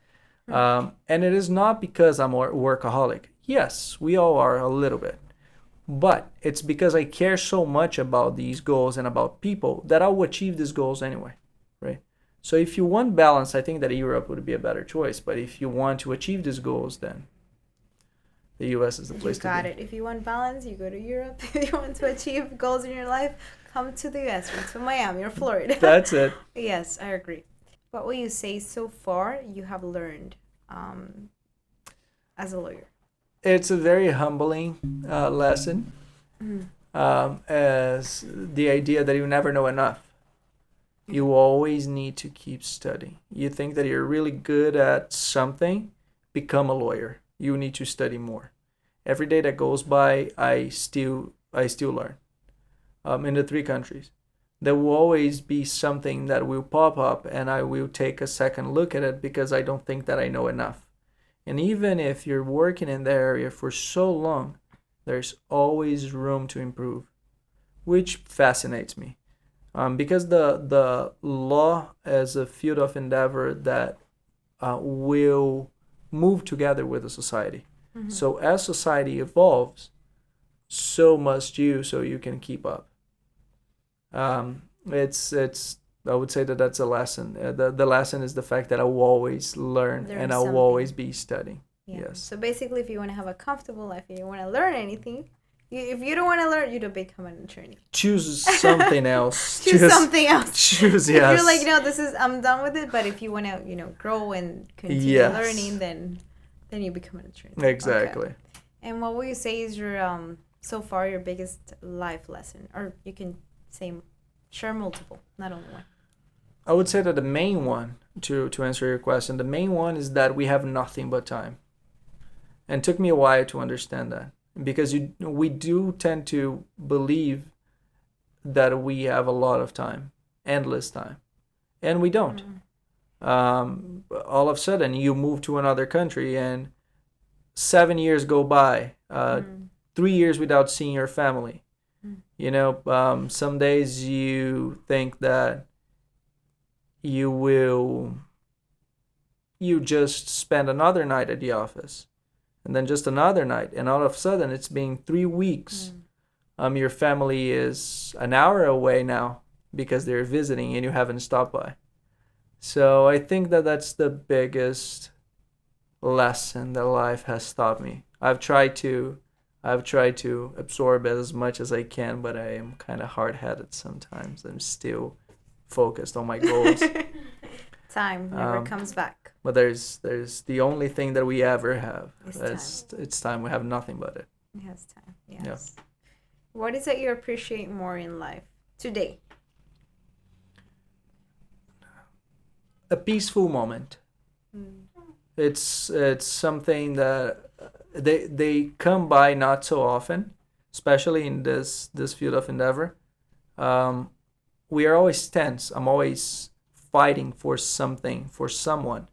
And it is not because I'm a workaholic. Yes, we all are a little bit. But it's because I care so much about these goals and about people that I will achieve these goals anyway, right? So if you want balance, I think that Europe would be a better choice. But if you want to achieve these goals, then the U.S. is the place to be. You got it. If you want balance, you go to Europe. If you want to achieve goals in your life, come to the U.S. or to Miami or Florida. That's it. Yes, I agree. What will you say so far you have learned as a lawyer? It's a very humbling lesson, as the idea that you never know enough. You always need to keep studying. You think that you're really good at something, become a lawyer. You need to study more. Every day that goes by, I still learn. In the three countries, there will always be something that will pop up, and I will take a second look at it because I don't think that I know enough. And even if you're working in the area for so long, there's always room to improve, which fascinates me. Because the law as a field of endeavor that will move together with the society. So as society evolves, so must you, so you can keep up. It's I would say that that's a lesson. The lesson is the fact that I will always learn and I will always be studying. Yeah. Yes. So basically, if you want to have a comfortable life and you want to learn anything, If you don't want to learn, you don't become an attorney. Choose something else. Choose something else. Choose, If yes. you're like, no, this is, I'm done with it. But if you want to, grow and continue Yes. learning, then you become an attorney. Exactly. Okay. And what will you say is your so far your biggest life lesson, or you can say share multiple, not only one. I would say that the main one, to answer your question, the main one is that we have nothing but time. And it took me a while to understand that, because we do tend to believe that we have a lot of time, endless time, and we don't. All of a sudden, you move to another country, and 7 years go by, 3 years without seeing your family. Some days you think that you just spend another night at the office, and then just another night, and all of a sudden it's been 3 weeks. Your family is an hour away now because they're visiting and you haven't stopped by. So I think that that's the biggest lesson that life has taught me. I've tried to absorb it as much as I can, but I am kind of hard-headed sometimes. I'm still focused on my goals. Time never comes back. But there's the only thing that we ever have. Time. It's time. We have nothing but it. Yes, time. Yes. Yeah. What is it you appreciate more in life today? A peaceful moment. It's something that they come by not so often, especially in this field of endeavor. We are always tense. I'm always fighting for something, for someone.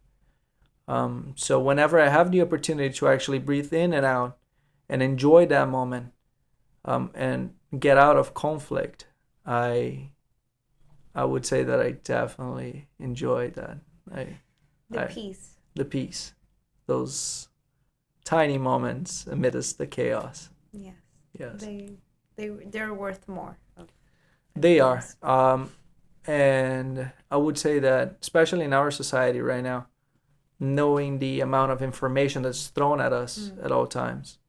So whenever I have the opportunity to actually breathe in and out and enjoy that moment, and get out of conflict, I would say that I definitely enjoy that. Peace. The peace. Those tiny moments amidst the chaos. Yes. Yes. They're worth more. They are. And I would say that, especially in our society right now, knowing the amount of information that's thrown at us at all times,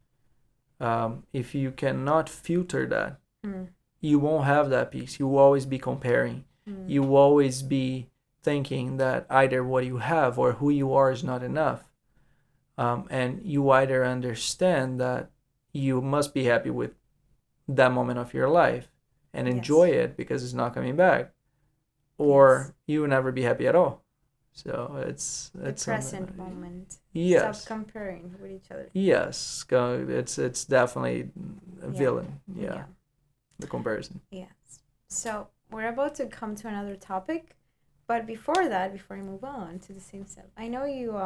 if you cannot filter that, you won't have that peace. You will always be comparing. You will always be thinking that either what you have or who you are is not enough. And you either understand that you must be happy with that moment of your life and enjoy it because it's not coming back, or you will never be happy at all. So it's the present moment. Yes. Stop comparing with each other. Yes, it's definitely a villain. Yeah. The comparison. Yes. So we're about to come to another topic, but before I move on to the same step, I know you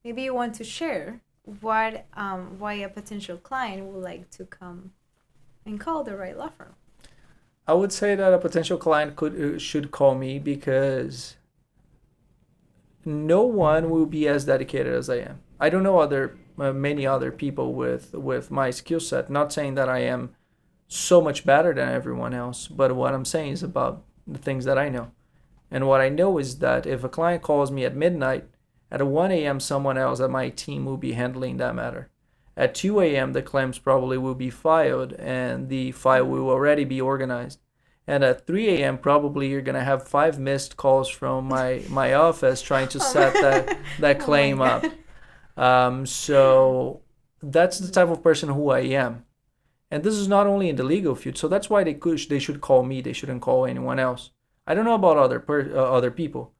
maybe you want to share why a potential client would like to come and call the right law firm. I would say that a potential client should call me because no one will be as dedicated as I am. I don't know many other people with my skill set. Not saying that I am so much better than everyone else, but what I'm saying is about the things that I know. And what I know is that if a client calls me at midnight, at 1 a.m. someone else at my team will be handling that matter. At 2 a.m. the claims probably will be filed and the file will already be organized. And at 3 a.m. probably you're going to have 5 missed calls from my office trying to set that claim up. So that's the type of person who I am. And this is not only in the legal field. So that's why they should call me. They shouldn't call anyone else. I don't know about other people.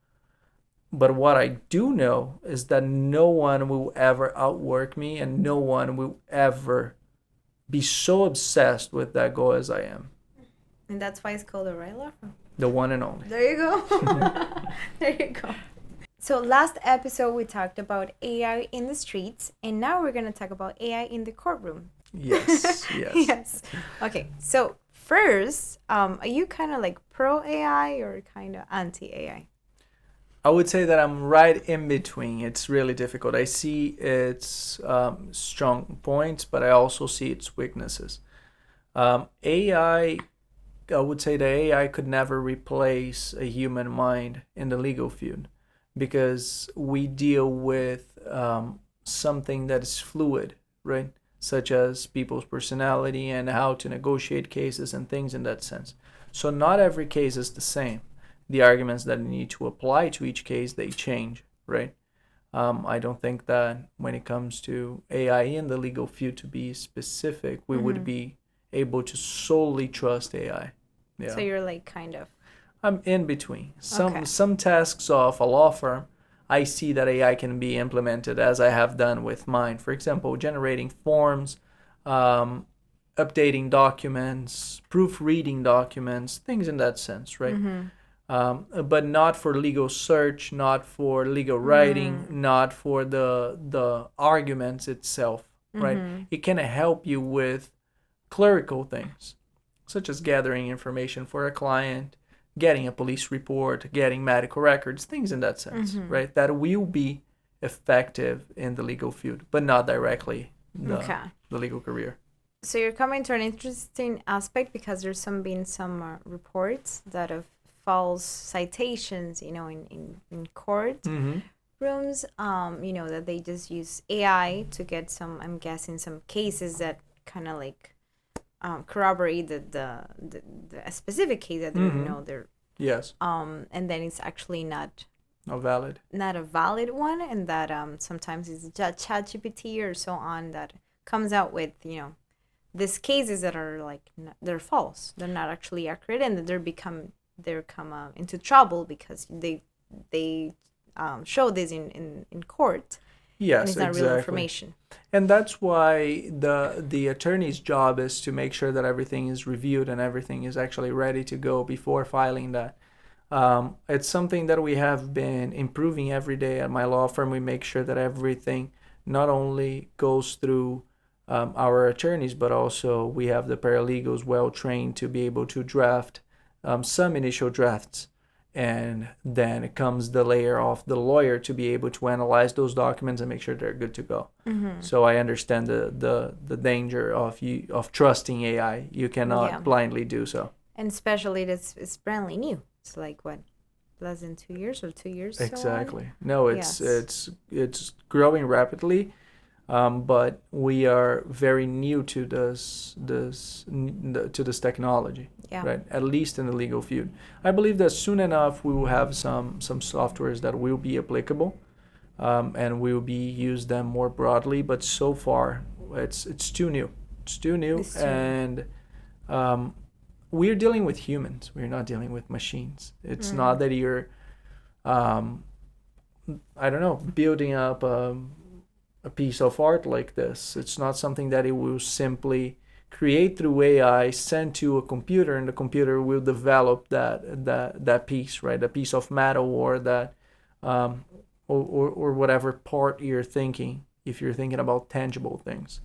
But what I do know is that no one will ever outwork me and no one will ever be so obsessed with that goal as I am. And that's why it's called the right law firm. The one and only. There you go. There you go. So last episode we talked about AI in the streets, and now we're going to talk about AI in the courtroom. Yes. Yes. Okay. So first, are you kind of like pro AI or kind of anti AI? I would say that I'm right in between. It's really difficult. I see its strong points, but I also see its weaknesses. AI, I would say that AI could never replace a human mind in the legal field because we deal with something that is fluid, right? such as people's personality and how to negotiate cases and things in that sense. So not every case is the same. The arguments that need to apply to each case, they change, right? I don't think that when it comes to AI in the legal field, to be specific, we would be able to solely trust AI. So Yeah. you're like kind of. I'm in between. Okay. Some tasks of a law firm, I see that AI can be implemented as I have done with mine. For example, generating forms, um, updating documents, proofreading documents, things in that sense, right? But not for legal search, not for legal writing, not for the arguments itself, right? It can help you with clerical things, such as gathering information for a client, getting a police report, getting medical records, things in that sense, right? That will be effective in the legal field, but not directly the legal career. So you're coming to an interesting aspect because there's been some reports that of false citations, in court rooms, that they just use AI to get some, I'm guessing, some cases that kind of like corroborate the a specific case that they're Yes. and then it's actually not valid. Not a valid one, and that sometimes it's ChatGPT or so on that comes out with these cases that are like they're false, they're not actually accurate, and they're come into trouble because they show this in court. Yes, and it's not exactly. real information. And that's why the attorney's job is to make sure that everything is reviewed and everything is actually ready to go before filing that. It's something that we have been improving every day at my law firm. We make sure that everything not only goes through our attorneys, but also we have the paralegals well trained to be able to draft some initial drafts. And then it comes the layer of the lawyer to be able to analyze those documents and make sure they're good to go. So I understand the danger of trusting AI. You cannot blindly do so. And especially it's brandly new. It's like what, less than 2 years or 2 years? Exactly. So No, it's growing rapidly, but we are very new to this technology. Yeah. Right. At least in the legal field, I believe that soon enough we will have some softwares that will be applicable, and we will be use them more broadly. But so far, it's too new. It's too new, and we're dealing with humans. We're not dealing with machines. It's not that you're, I don't know, building up a piece of art like this. It's not something that it will simply create through AI, send to a computer, and the computer will develop that piece, right? A piece of metal or that, or whatever part you're thinking. If you're thinking about tangible things,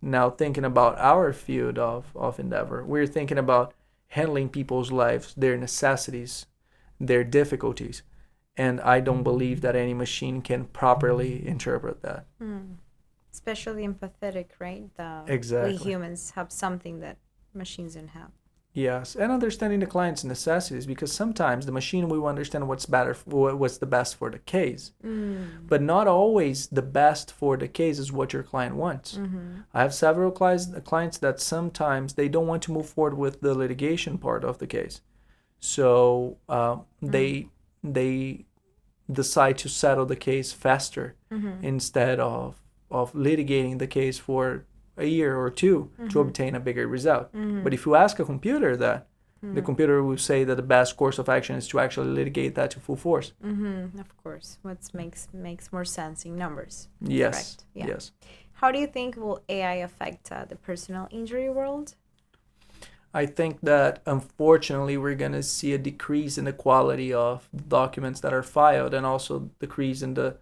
now thinking about our field of endeavor, we're thinking about handling people's lives, their necessities, their difficulties, and I don't believe that any machine can properly interpret that. Especially empathetic, right? Exactly. We humans have something that machines don't have. Yes, and understanding the client's necessities, because sometimes the machine will understand what's the best for the case, but not always the best for the case is what your client wants. I have several clients that sometimes they don't want to move forward with the litigation part of the case, so they decide to settle the case faster instead of litigating the case for a year or two to obtain a bigger result. But if you ask a computer that, the computer will say that the best course of action is to actually litigate that to full force. Of course, what makes more sense in numbers. Yes. Correct. Yeah. Yes. How do you think will AI affect the personal injury world? I think that unfortunately we're gonna see a decrease in the quality of documents that are filed, and also decrease in the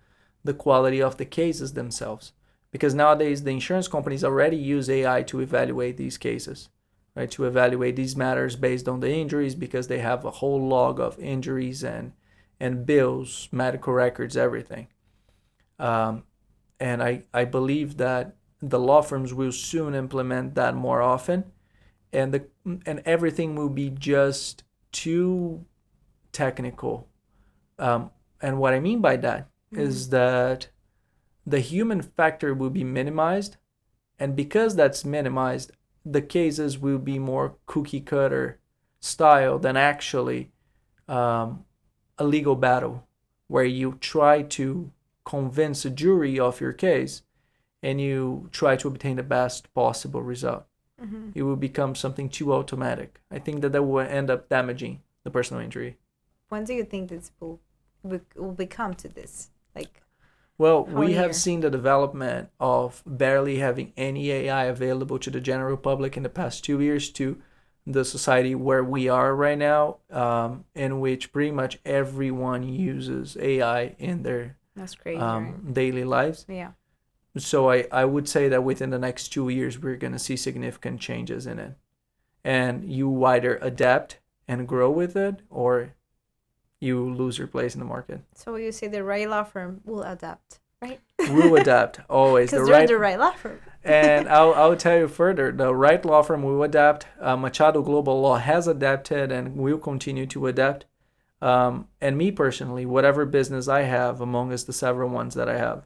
quality of the cases themselves. Because nowadays the insurance companies already use AI to evaluate these cases, right? To evaluate these matters based on the injuries, because they have a whole log of injuries and bills, medical records, everything. And I believe that the law firms will soon implement that more often, and everything will be just too technical. And what I mean by that is that the human factor will be minimized, And because that's minimized, the cases will be more cookie cutter style than actually a legal battle where you try to convince a jury of your case and you try to obtain the best possible result. Mm-hmm. It will become something too automatic. I think that will end up damaging the personal injury. When do you think this will become to this? Like, well, how we near? have seen the development of barely having any AI available to the general public in the past 2 years to the society where we are right now, in which pretty much everyone uses AI in their That's crazy, right? daily lives. Yeah. So I would say that within the next 2 years, we're going to see significant changes in it. And you either adapt and grow with it, or you lose your place in the market. So you say the right law firm will adapt, right? Will adapt, always. Because they're the right law firm. And I'll tell you further, the right law firm will adapt. Machado Global Law has adapted and will continue to adapt. And me personally, whatever business I have, among us the several ones that I have,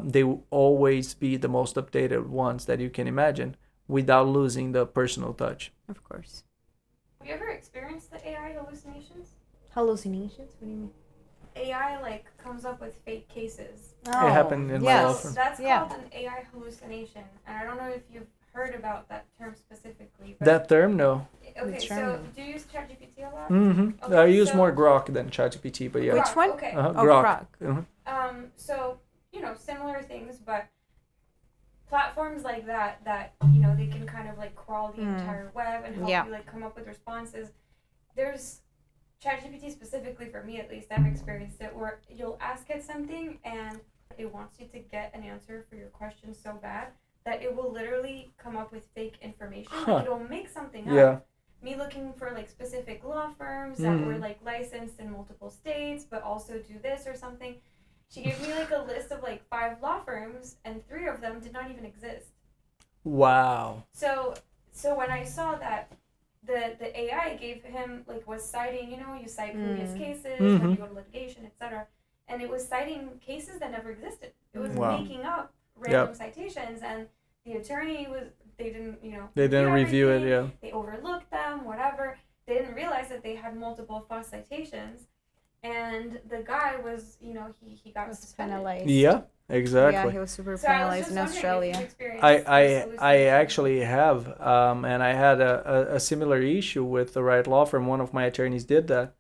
they will always be the most updated ones that you can imagine without losing the personal touch. Of course. Have you ever experienced the AI hallucinations? Hallucinations? What do you mean? AI like comes up with fake cases. It happened in my law yes. firm. That's Yeah. called an AI hallucination, and I don't know if you've heard about that term specifically. But That term, no. okay, The so term. do you use ChatGPT a lot? Mm-hmm. Okay, I use so- more Grok than ChatGPT, but yeah. Which Grok, one? Okay. Uh-huh, Oh, Grok. Grok. Uh-huh. So similar things, but platforms like that they can kind of like crawl the entire web and help Yeah. you like come up with responses. There's ChatGPT specifically, for me at least, I've experienced it where you'll ask it something and it wants you to get an answer for your question so bad that it will literally come up with fake information. Huh. Like it'll make something up. Yeah. Me looking for like specific law firms that were like licensed in multiple states but also do this or something. She gave me like a list of like 5 law firms and 3 of them did not even exist. Wow. So when I saw that the AI gave him like was citing, you cite previous cases when you go to litigation, etc. And it was citing cases that never existed. It was Wow. making up random citations, and the attorney they didn't They didn't review it, everything. yeah. They overlooked them, whatever. They didn't realize that they had multiple false citations, and the guy was he got Was suspended. penalized. Yeah, Yeah, exactly. he was super So I was penalized just in wondering if Australia. you've experienced I this hallucination. actually have, and I had a similar issue with the right law firm. One of my attorneys did that,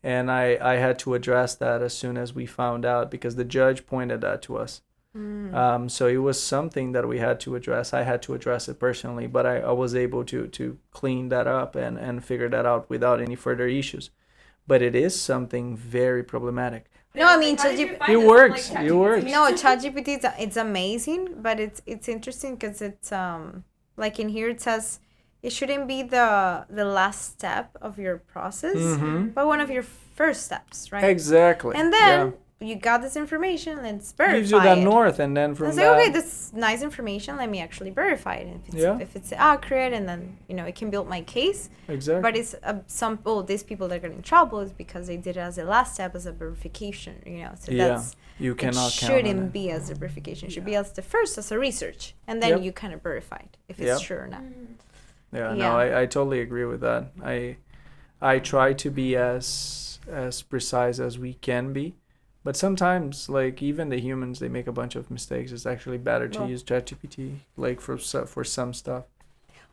and I had to address that as soon as we found out because the judge pointed that to us. So it was something that we had to address. I had to address it personally, but I was able to clean that up and figure that out without any further issues. But it is something very problematic. No, I mean, How did you ChatGPT. find It this? works, Like, it works. ChatGPT? No, ChatGPT it's amazing, but it's interesting because it's like in here it says it shouldn't be the last step of your process, but one of your first steps, right? Exactly. And then you got this information, let's verify gives you that it. north, and then I from say, that, okay, this is nice information. Let me actually verify it. If it's accurate, and then it can build my case. exactly. But it's these people that got in trouble is because they did it as a last step, as a verification. So that's you it cannot count on shouldn't it. be as a verification. It should be as the first, as a research, and then you kind of verify it if it's true or not. Yeah, Yeah. no, I totally agree with that. I try to be as precise as we can be, but sometimes, like, even the humans, they make a bunch of mistakes. It's actually better to use ChatGPT, like, for some stuff.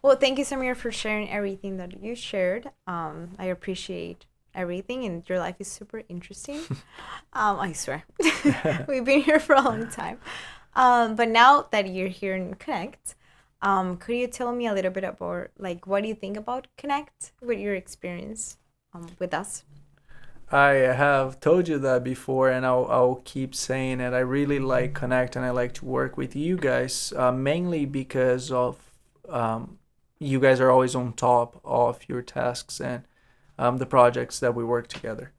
Well, thank you, Samir, for sharing everything that you shared. I appreciate everything, and your life is super interesting. I swear. We've been here for a long time. But now that you're here in CONNEQT, could you tell me a little bit about, like, what do you think about CONNEQT with your experience with us? I have told you that before, and I'll keep saying it. I really like CONNEQT, and I like to work with you guys, mainly because of you guys are always on top of your tasks and the projects that we work together.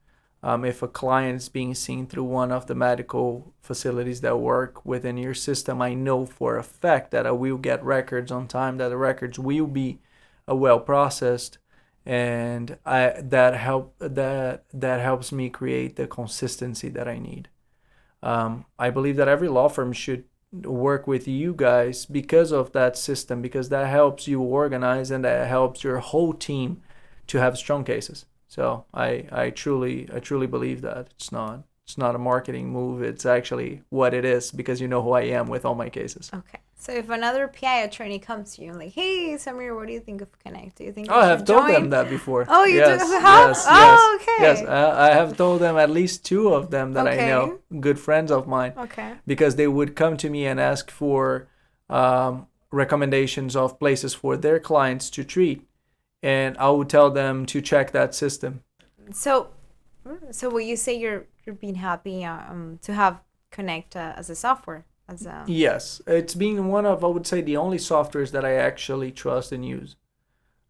If a client is being seen through one of the medical facilities that work within your system, I know for a fact that I will get records on time, that the records will be well processed, and that helps me create the consistency that I need. I believe that every law firm should work with you guys because of that system, because that helps you organize and that helps your whole team to have strong cases. So I truly believe that it's not a marketing move. It's actually what it is, because you know who I am with all my cases. Okay. So if another PI attorney comes to you and like, hey, Samir, what do you think of CONNEQT? Do you think Oh, I I have should told join? them that before. Oh, you yes, do? How? yes, Oh, okay. yes. I have told them, at least two of them that I know, good friends of mine, Okay. because they would come to me and ask for recommendations of places for their clients to treat, and I would tell them to check that system. So will you say you're being happy to have CONNEQT as a software? As a Yes, it's been one of, I would say, the only softwares that I actually trust and use.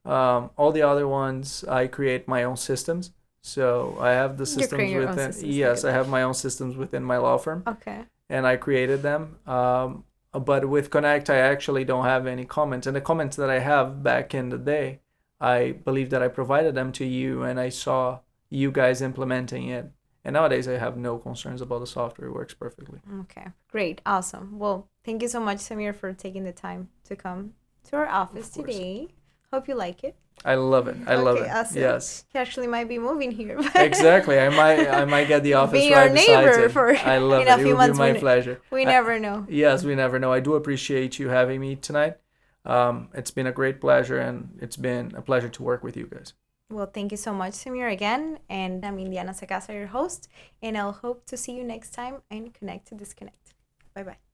All the other ones, I create my own systems. So I have the You create systems your own within. systems, Yes, look I at have my own systems within my law firm, Okay. and I created them. But with CONNEQT, I actually don't have any comments. And the comments that I have back in the day, I believe that I provided them to you, and I saw you guys implementing it. And nowadays, I have no concerns about the software. It works perfectly. Okay. Great. Awesome. Well, thank you so much, Samir, for taking the time to come to our office course. today. Hope you like it. I love it. I love it. Awesome. Yes. He actually might be moving here. Exactly. I might get the office Being right our beside neighbor it. for I love in a it. It few would be months. my pleasure. We never know. Yes, we never know. I do appreciate you having me tonight. It's been a great pleasure, and it's been a pleasure to work with you guys. Well, thank you so much, Samir, again. And I'm Indiana Sacasa, your host. And I'll hope to see you next time and Connect to Disconnect. Bye-bye.